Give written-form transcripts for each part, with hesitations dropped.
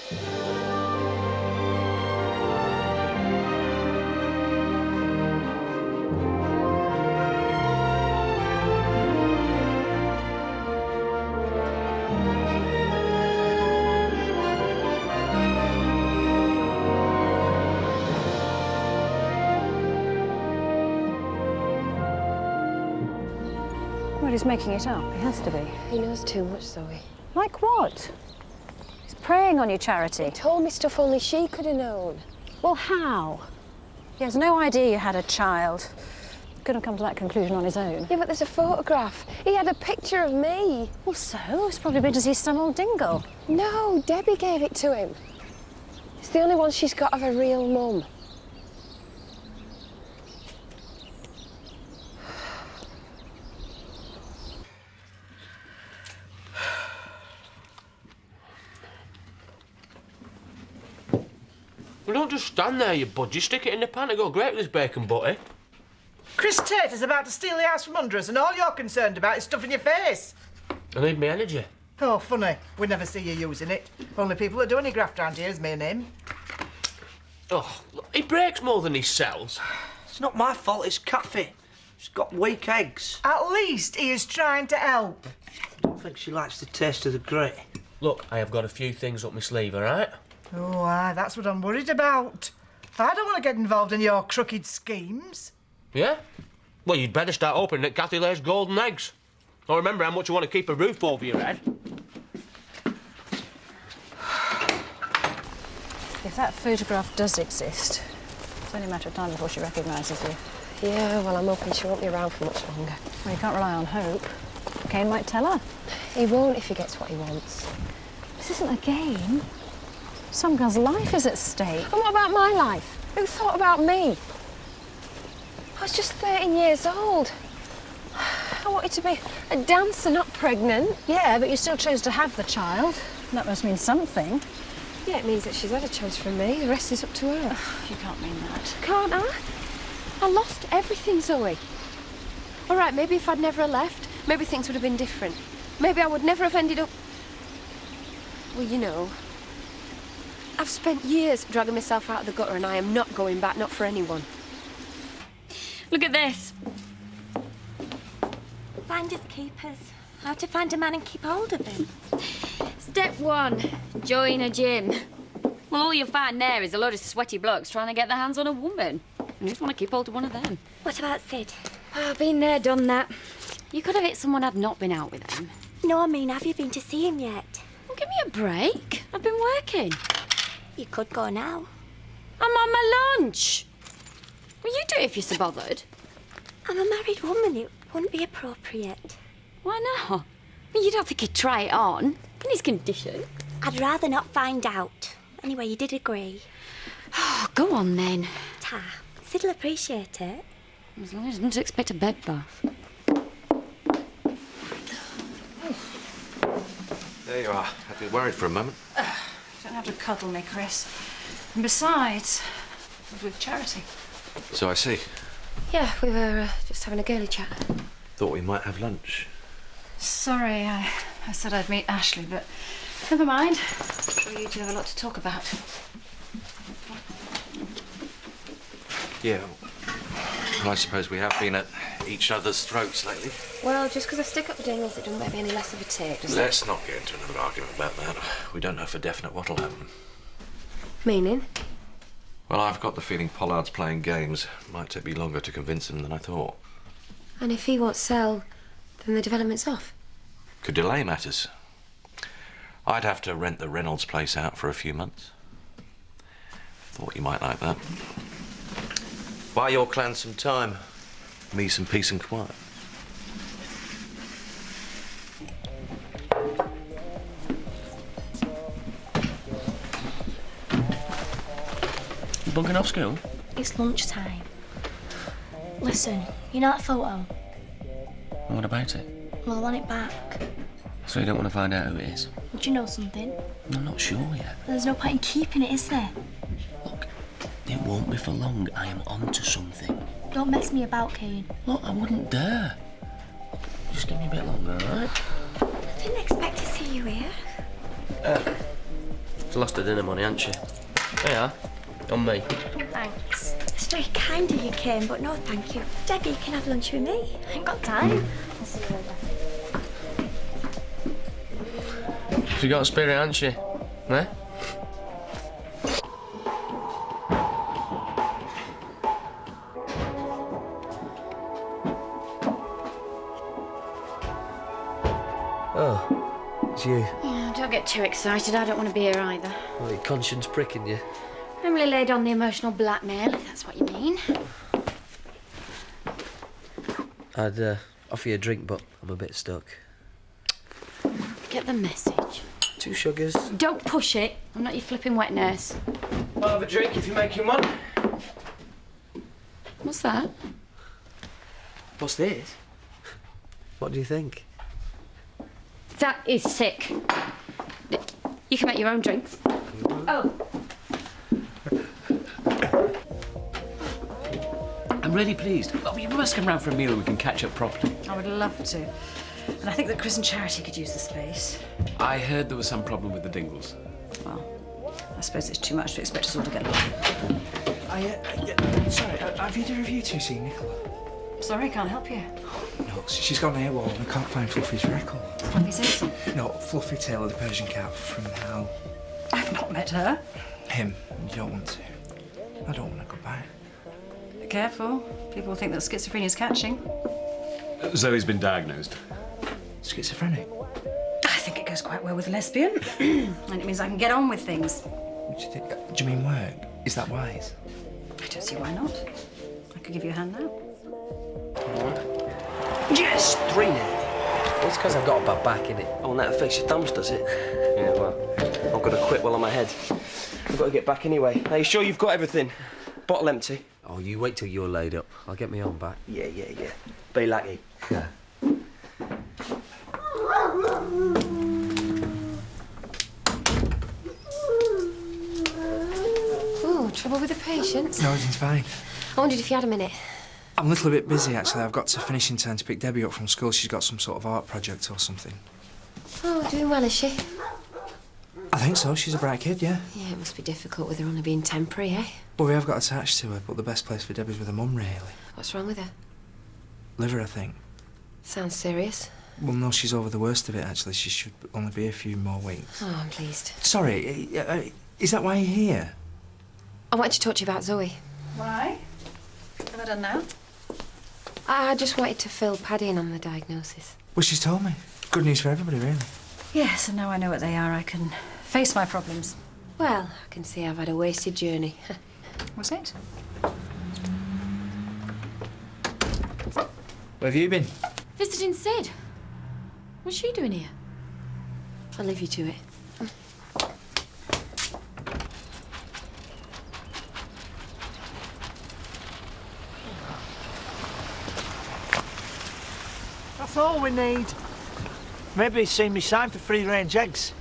Well, he's making it up. He has to be. He knows too much, Zoe. Like what? He's preying on you, Charity. He told me stuff only she could have known. Well, how? He has no idea you had a child. Couldn't have come to that conclusion on his own. Yeah, but there's a photograph. He had a picture of me. Well, so? It's probably been to see some old dingle. No, Debbie gave it to him. It's the only one she's got of her real mum. Well, don't just stand there, you budgie. Stick it in the pan and go great with this bacon butty. Chris Tate is about to steal the house from under us and all you're concerned about is stuffing your face. I need my energy. Oh, funny. We never see you using it. Only people that do any graft around here is me and him. Oh, look, he breaks more than he sells. It's not my fault, it's Kathy. She's got weak eggs. At least he is trying to help. I don't think she likes the taste of the grit. Look, I have got a few things up my sleeve, all right? Oh, aye, that's what I'm worried about. I don't want to get involved in your crooked schemes. Yeah? Well, you'd better start hoping that Kathy lays golden eggs. Or remember how much you want to keep a roof over your head. If that photograph does exist, it's only a matter of time before she recognises you. Yeah, well, I'm hoping she won't be around for much longer. Well, you can't rely on hope. Kane might tell her. He won't if he gets what he wants. This isn't a game. Some girl's life is at stake. And what about my life? Who thought about me? I was just 13 years old. I wanted to be a dancer, not pregnant. Yeah, but you still chose to have the child. That must mean something. Yeah, it means that she's had a chance from me. The rest is up to her. You can't mean that. Can't I? I lost everything, Zoe. All right, maybe if I'd never left, maybe things would have been different. Maybe I would never have ended up... Well, you know... I've spent years dragging myself out of the gutter and I am not going back, not for anyone. Look at this. Finders keepers. How to find a man and keep hold of him. Step 1, join a gym. Well, all you'll find there is a load of sweaty blokes trying to get their hands on a woman. You just want to keep hold of one of them. What about Sid? Oh, been there, done that. You could have hit someone I'd not been out with him. No, I mean, have you been to see him yet? Well, give me a break. I've been working. You could go now. I'm on my lunch. Well, you do it if you're so bothered. I'm a married woman. It wouldn't be appropriate. Why not? I mean, you don't think he'd try it on in his condition? I'd rather not find out. Anyway, you did agree. Oh, go on then. Ta. Sid'll appreciate it. As long as he doesn't expect a bed bath. There you are. I'd be worried for a moment. You don't have to cuddle me, Chris. And besides, I was with Charity. So I see. Yeah, we were just having a girly chat. Thought we might have lunch. Sorry, I said I'd meet Ashley, but never mind. I'm sure you two have a lot to talk about. Yeah. Well, I suppose we have been at each other's throats lately. Well, just because I stick up the dingles, it doesn't make me any less of a take, does it? Let's not get into another argument about that. We don't know for definite what'll happen. Meaning? Well, I've got the feeling Pollard's playing games. Might take me longer to convince him than I thought. And if he won't sell, then the development's off? Could delay matters. I'd have to rent the Reynolds place out for a few months. Thought you might like that. Buy your clan some time. Me some peace and quiet. You bunking off school? It's lunchtime. Listen, you know that photo? What about it? Well, I want it back. So you don't want to find out who it is? Do you know something? I'm not sure yet. There's no point in keeping it, is there? Look, it won't be for long. I am onto something. Don't mess me about, Kane. Look, I wouldn't dare. Just give me a bit longer, all right? I didn't expect to see you here. She's lost her dinner money, hasn't she? There you are. On me. Thanks. It's very kind of you, Kim, but no thank you. Debbie, you can have lunch with me. I ain't got time. I'll see you later. She got a spirit, hasn't she? Eh? Oh, it's you. Yeah, don't get too excited. I don't want to be here either. Well, your conscience pricking you. Emily laid on the emotional blackmail, if that's what you mean. I'd offer you a drink, but I'm a bit stuck. Get the message. 2 sugars. Don't push it. I'm not your flipping wet nurse. I'll have a drink if you're making one. What's that? What's this? What do you think? That is sick. You can make your own drinks. Oh. I'm really pleased. Well, you must come round for a meal and we can catch up properly. I would love to. And I think that Chris and Charity could use the space. I heard there was some problem with the Dingles. Well, I suppose it's too much to expect us all to get along. Sorry, have either of you two seen Nicola? Sorry, can't help you. No, she's gone AWOL and I can't find Fluffy's record. Fluffy Simpson? No, Fluffy Taylor, the Persian cat from hell. I've not met her. Him. You don't want to. I don't want to go back. Be careful. People think that schizophrenia's catching. Zoe's been diagnosed. Schizophrenic? I think it goes quite well with lesbian. And it means I can get on with things. What do you think? Do you mean work? Is that wise? I don't see why not. I could give you a hand now. Yes! 3 now. Well, it's because I've got a bad back, innit? Oh, and that affects your thumbs, does it? Yeah, well, I've got to quit while I'm ahead. I've got to get back anyway. Are you sure you've got everything? Bottle empty? Oh, you wait till you're laid up. I'll get me on back. Yeah. Be lucky. Yeah. Oh, trouble with the patients? No, everything's fine. I wondered if you had a minute. I'm a little bit busy, actually. I've got to finish in time to pick Debbie up from school. She's got some sort of art project or something. Oh, doing well, is she? I think so. She's a bright kid, yeah. Yeah, it must be difficult with her only being temporary, eh? Well, we have got attached to her, but the best place for Debbie's with her mum, really. What's wrong with her? Liver, I think. Sounds serious. Well, no, she's over the worst of it, actually. She should only be a few more weeks. Oh, I'm pleased. Sorry, is that why you're here? I wanted to talk to you about Zoe. Why? What have I done now? I just wanted to fill Paddy in on the diagnosis. Well, she's told me. Good news for everybody, really. Yes, and now I know what they are, I can face my problems. Well, I can see I've had a wasted journey. Was it? Where have you been? Visiting Sid. What's she doing here? I'll leave you to it. That's all we need. Maybe he's seen me sign for free-range eggs.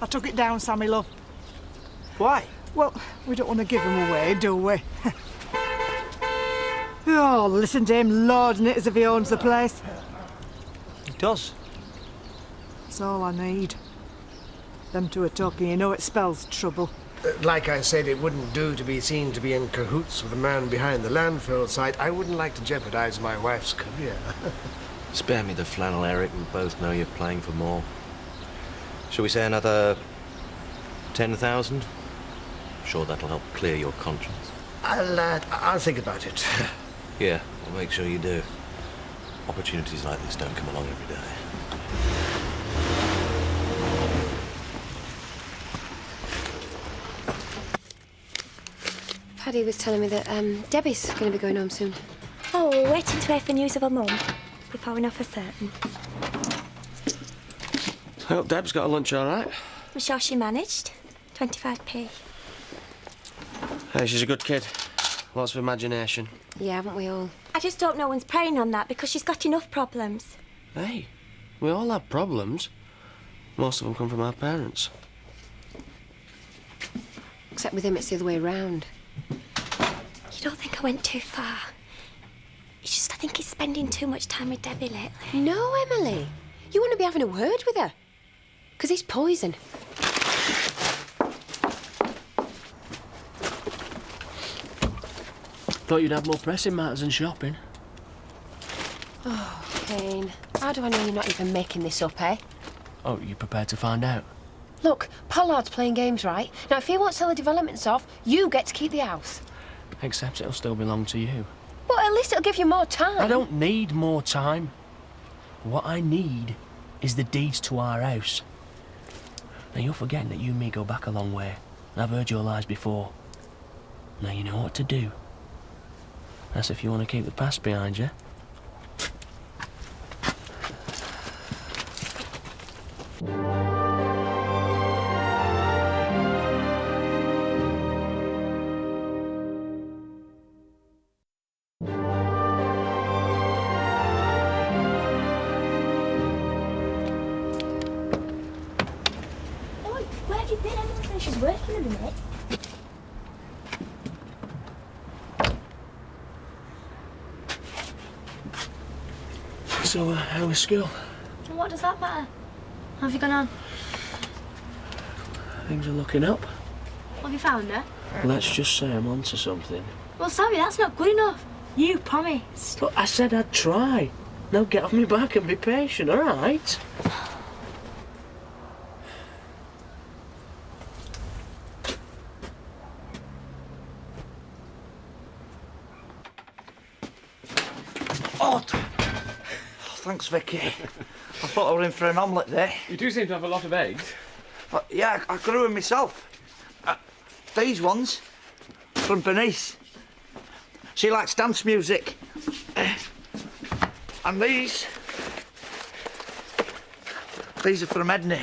I took it down, Sammy, love. Why? Well, we don't want to give them away, do we? Oh, listen to him lording it as if he owns the place. He does. That's all I need. Them two are talking, you know it spells trouble. Like I said, it wouldn't do to be seen to be in cahoots with the man behind the landfill site. I wouldn't like to jeopardize my wife's career. Spare me the flannel, Eric. We both know you're playing for more. Shall we say another 10,000? Sure that'll help clear your conscience. I'll think about it. Yeah, I'll make sure you do. Opportunities like this don't come along every day. Paddy was telling me that Debbie's going to be going home soon. Oh, we're waiting to hear for news of her mum before we know for certain. I hope Deb's got a lunch all right. I'm sure she managed. 25p. Hey, she's a good kid. Lots of imagination. Yeah, haven't we all? I just hope no one's preying on that because she's got enough problems. Hey, we all have problems. Most of them come from our parents. Except with him, it's the other way round. You don't think I went too far? It's just I think he's spending too much time with Debbie lately. No, Emily. You want to be having a word with her. Because he's poison. Thought you'd have more pressing matters than shopping. Oh, Kane, how do I know you're not even making this up, eh? Oh, you prepared to find out? Look, Pollard's playing games, right? Now, if he won't sell the developments off, you get to keep the house. Except it'll still belong to you. But at least it'll give you more time. I don't need more time. What I need is the deeds to our house. Now, you're forgetting that you and me go back a long way, and I've heard your lies before. Now you know what to do. That's if you want to keep the past behind you. Oi, where have you been? Everyone says she's working a minute. So, how was school? Well, what does that matter? How have you gone on? Things are looking up. What have you found her? Let's just say I'm onto something. Well, sorry, that's not good enough. You promised. Look, I said I'd try. Now get off me back and be patient, all right? Oh, thanks, Vicky. I thought I were in for an omelette there. You do seem to have a lot of eggs. Yeah, I grew them myself. These ones from Bernice. She likes dance music. And these are from Edney.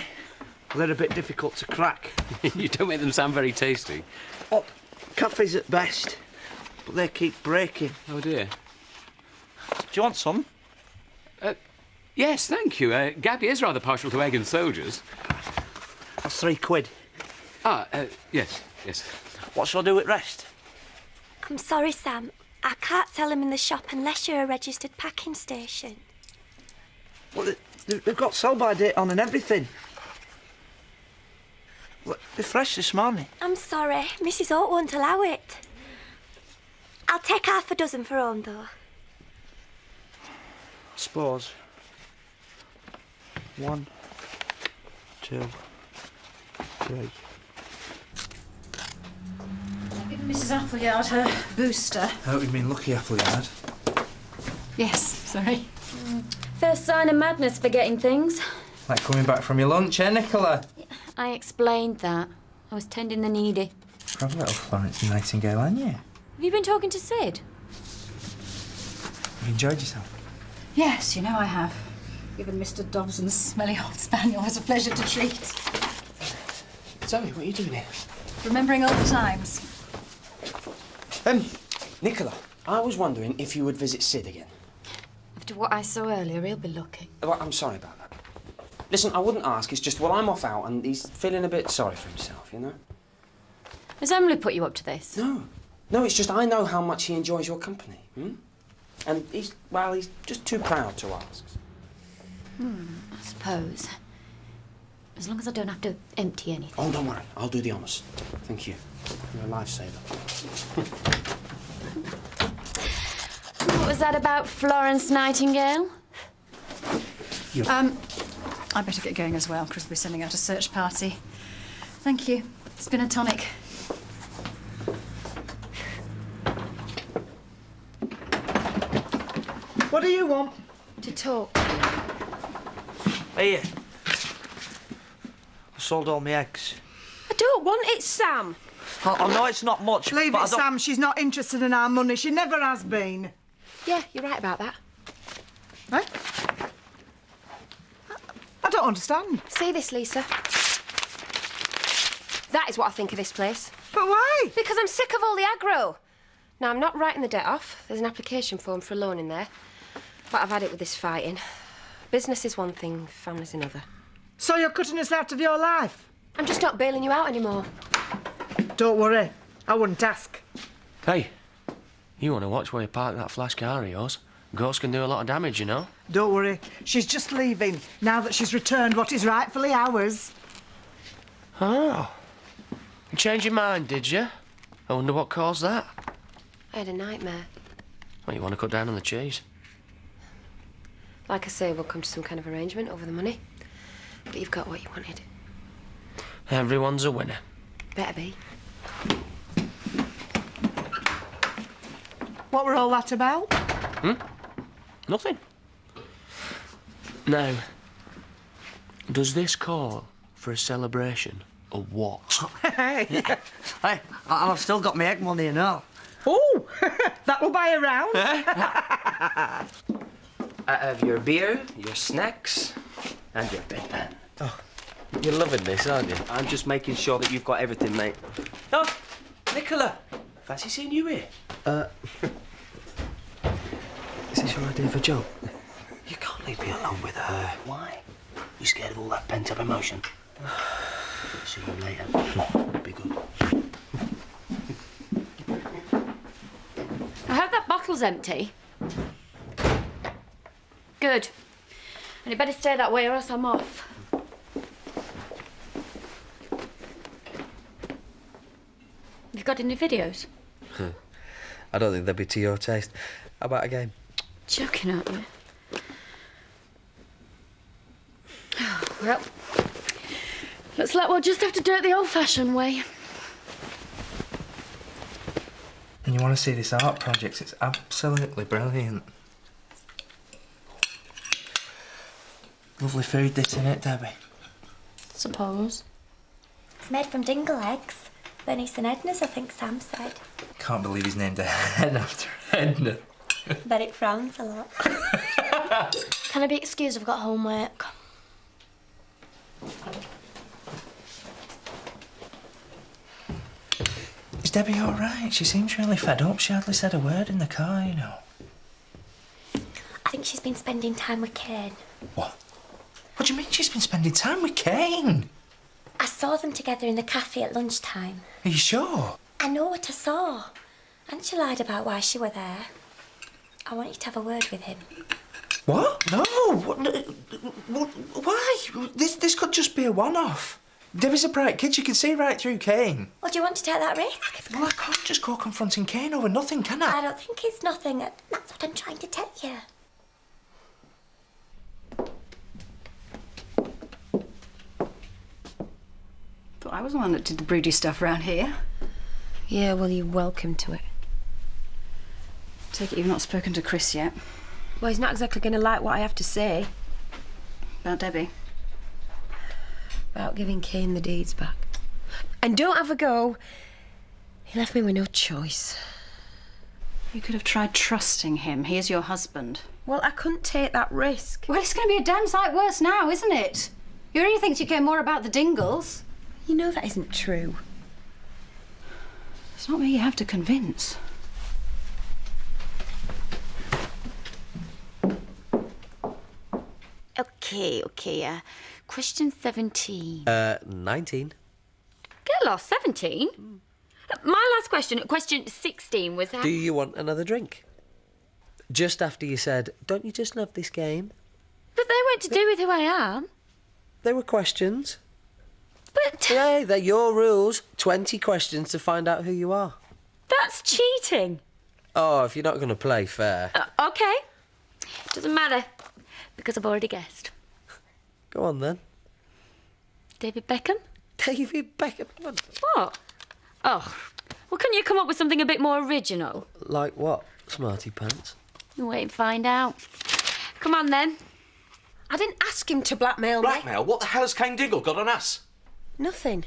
They're a bit difficult to crack. You don't make them sound very tasty. Oh, coffee's at best, but they keep breaking. Oh dear. Do you want some? Yes, thank you. Gabby is rather partial to egg and soldiers. That's £3. Yes. What shall I do with rest? I'm sorry, Sam. I can't sell them in the shop unless you're a registered packing station. Well, they've got sell-by date on and everything. Look, they're fresh this morning. I'm sorry, Mrs. Oak won't allow it. I'll take half a dozen for home, though. I suppose. 1, 2, 3. Mrs. Appleyard her booster. I hope you've been lucky, Appleyard. Yes, sorry. First sign of madness forgetting things. Like coming back from your lunch, eh, Nicola? I explained that. I was tending the needy. Proper little Florence Nightingale, aren't you? Have you been talking to Sid? You enjoyed yourself? Yes, you know I have. Given Mr. Dobson's smelly old spaniel was a pleasure to treat. Zoe, what are you doing here? Remembering old times. Nicola, I was wondering if you would visit Sid again. After what I saw earlier, he'll be lucky. Well, I'm sorry about that. Listen, I wouldn't ask, it's just, well, I'm off out and he's feeling a bit sorry for himself, you know? Has Emily put you up to this? No, it's just I know how much he enjoys your company, And he's just too proud to ask. I suppose. As long as I don't have to empty anything. Oh, don't worry, I'll do the honours. Thank you. You're a lifesaver. What was that about Florence Nightingale? I better get going as well. Chris will be sending out a search party. Thank you. It's been a tonic. What do you want? To talk. Here. I sold all my eggs. I don't want it, Sam. I know it's not much. Leave but it, Sam. She's not interested in our money. She never has been. Yeah, you're right about that. Eh? I don't understand. See this, Lisa? That is what I think of this place. But why? Because I'm sick of all the aggro. Now, I'm not writing the debt off. There's an application form for a loan in there. But I've had it with this fighting. Business is one thing, family's another. So you're cutting us out of your life? I'm just not bailing you out anymore. Don't worry. I wouldn't ask. Hey, you want to watch where you park that flash car of yours? Ghosts can do a lot of damage, you know. Don't worry. She's just leaving now that she's returned what is rightfully ours. Oh. You changed your mind, did you? I wonder what caused that. I had a nightmare. Well, you want to cut down on the cheese? Like I say, we'll come to some kind of arrangement over the money. But you've got what you wanted. Everyone's a winner. Better be. What were all that about? Nothing. Now, does this call for a celebration or what? Hey, I've still got my egg money and all. Oh, that will buy a round. I have your beer, your snacks, and your bedpan. Oh, you're loving this, aren't you? I'm just making sure that you've got everything, mate. Oh, Nicola! Fancy seeing you here? Is this your idea for a joke? You can't leave me alone with her. Why? You scared of all that pent-up emotion? See you later. Be good. I hope that bottle's empty. Good. And it better stay that way or else I'm off. You've got any videos? I don't think they'd be to your taste. How about a game? Joking, aren't you? Well, looks like we'll just have to do it the old-fashioned way. And you want to see this art project? It's absolutely brilliant. Lovely food, this, innit, Debbie? Suppose. It's made from dingle eggs. Bernice and Edna's, I think Sam said. Can't believe he's named a hen after Edna. Bet it frowns a lot. Can I be excused? I've got homework. Is Debbie all right? She seems really fed up. She hardly said a word in the car, you know. I think she's been spending time with Kane. What? What do you mean she's been spending time with Kane? I saw them together in the cafe at lunchtime. Are you sure? I know what I saw. And she lied about why she were there. I want you to have a word with him. What? No. What, why? This could just be a one-off. Debbie's a bright kid. She can see right through Kane. Well, do you want to take that risk? Well, I can't just go confronting Kane over nothing, can I? I don't think it's nothing. That's what I'm trying to tell you. Thought I was the one that did the broody stuff round here. Yeah, well, you're welcome to it. Take it you've not spoken to Chris yet. Well, he's not exactly going to like what I have to say. About Debbie? About giving Kane the deeds back. And don't have a go. He left me with no choice. You could have tried trusting him. He is your husband. Well, I couldn't take that risk. Well, it's going to be a damn sight worse now, isn't it? He really thinks you care more about the Dingles. You know that isn't true. It's not me you have to convince. Okay. Question 17. 19. Get lost, 17? My last question, question 16, was how... Do you want another drink? Just after you said, don't you just love this game? But they weren't to do with who I am. They were questions. But... Hey, they're your rules. 20 questions to find out who you are. That's cheating. Oh, if you're not going to play fair. OK. Doesn't matter, because I've already guessed. Go on, then. David Beckham? David Beckham? What? Oh, well, couldn't you come up with something a bit more original? Like what, smarty pants? Wait and find out. Come on, then. I didn't ask him to blackmail me. Blackmail? What the hell has Kane Dingle got on us? Nothing.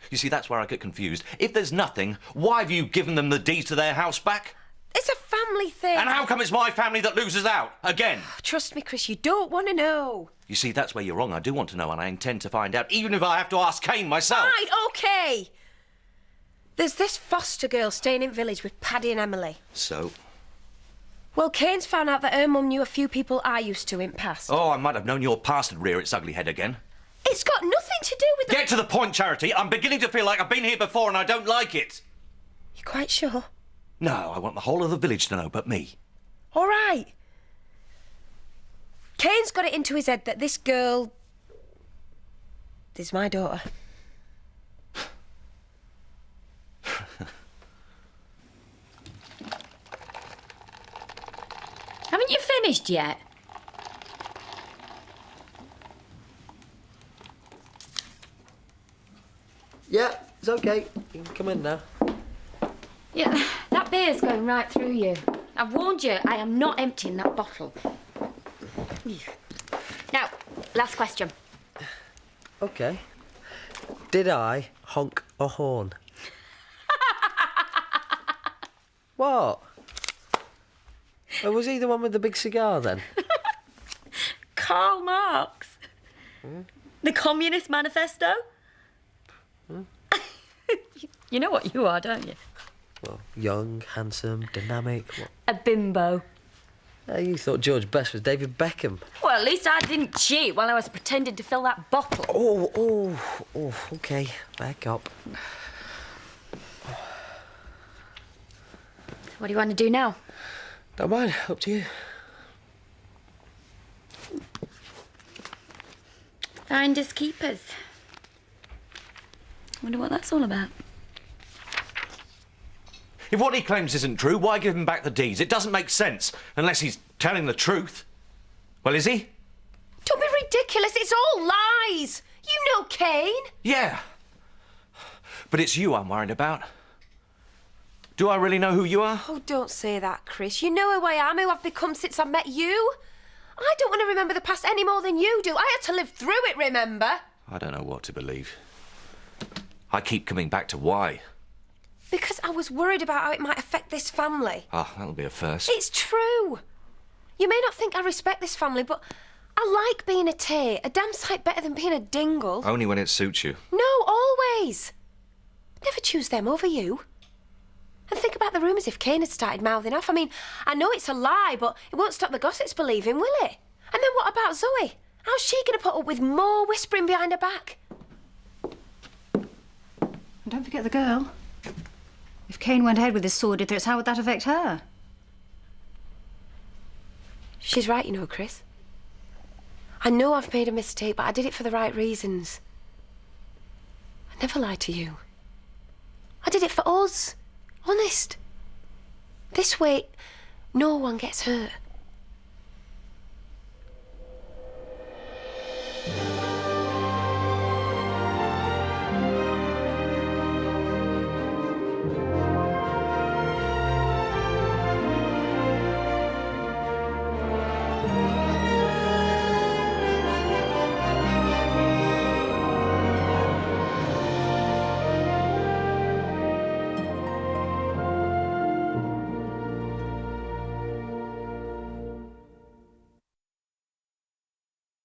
You see, that's where I get confused. If there's nothing, why have you given them the deeds to their house back? It's a family thing. And how come it's my family that loses out? Again? Trust me, Chris, you don't want to know. You see, that's where you're wrong. I do want to know, and I intend to find out, even if I have to ask Kane myself. Right, OK. There's this foster girl staying in village with Paddy and Emily. So? Well, Kane's found out that her mum knew a few people I used to in past. Oh, I might have known your past would rear its ugly head again. It's got nothing to do with... Get to the point, Charity. I'm beginning to feel like I've been here before and I don't like it. You quite sure? No, I want the whole of the village to know, but me. All right. Kane's got it into his head that this girl is my daughter. finished yet? Yeah, it's okay. You can come in now. Yeah, that beer's going right through you. I've warned you, I am not emptying that bottle. Now, last question. Okay. Did I honk a horn? What? Oh, was he the one with the big cigar then? Karl Marx. The Communist Manifesto. You know what you are, don't you? Well, young, handsome, dynamic. What? A bimbo. You thought George Best was David Beckham. Well, at least I didn't cheat while I was pretending to fill that bottle. Oh, okay. Back up. What do you want to do now? Don't mind, up to you. Finders keepers. Wonder what that's all about. If what he claims isn't true, why give him back the deeds? It doesn't make sense, unless he's telling the truth. Well, is he? Don't be ridiculous. It's all lies. You know Kane. Yeah. But it's you I'm worried about. Do I really know who you are? Oh, don't say that, Chris. You know who I am, who I've become since I met you. I don't want to remember the past any more than you do. I had to live through it, remember? I don't know what to believe. I keep coming back to why. Because I was worried about how it might affect this family. Ah, that'll be a first. It's true. You may not think I respect this family, but I like being a Tate a damn sight better than being a dingle. Only when it suits you. No, always. Never choose them over you. And think about the rumours if Kane had started mouthing off. I mean, I know it's a lie, but it won't stop the gossips believing, will it? And then what about Zoe? How's she going to put up with more whispering behind her back? And don't forget the girl. If Kane went ahead with his sordid threats, how would that affect her? She's right, you know, Chris. I know I've made a mistake, but I did it for the right reasons. I never lied to you. I did it for us. Honest. This way, no one gets hurt.